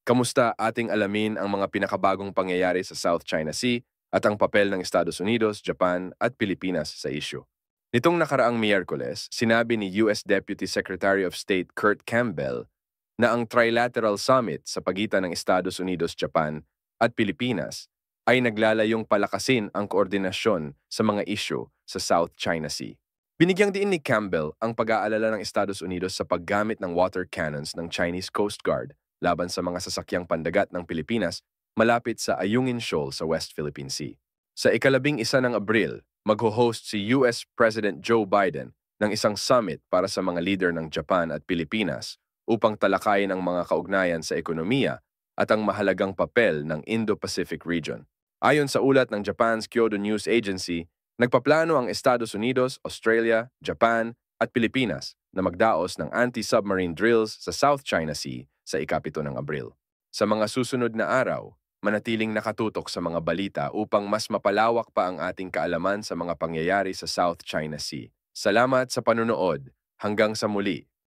Kamusta ating alamin ang mga pinakabagong pangyayari sa South China Sea at ang papel ng Estados Unidos, Japan at Pilipinas sa isyu. Nitong nakaraang Miyerkules, sinabi ni US Deputy Secretary of State Kurt Campbell na ang Trilateral Summit sa pagitan ng Estados Unidos, Japan at Pilipinas ay naglalayong palakasin ang koordinasyon sa mga isyu sa South China Sea. Binigyang diin ni Campbell ang pag-aalala ng Estados Unidos sa paggamit ng water cannons ng Chinese Coast Guard laban sa mga sasakyang pandagat ng Pilipinas malapit sa Ayungin Shoal sa West Philippine Sea. Sa ika-11 ng Abril, magho-host si US President Joe Biden ng isang summit para sa mga leader ng Japan at Pilipinas upang talakayin ang mga kaugnayan sa ekonomiya at ang mahalagang papel ng Indo-Pacific region. Ayon sa ulat ng Japan's Kyodo News Agency, nagpaplano ang Estados Unidos, Australia, Japan at Pilipinas na magdaos ng anti-submarine drills sa South China Sea sa ika-7 ng Abril. Sa mga susunod na araw, manatiling nakatutok sa mga balita upang mas mapalawak pa ang ating kaalaman sa mga pangyayari sa South China Sea. Salamat sa panunood. Hanggang sa muli.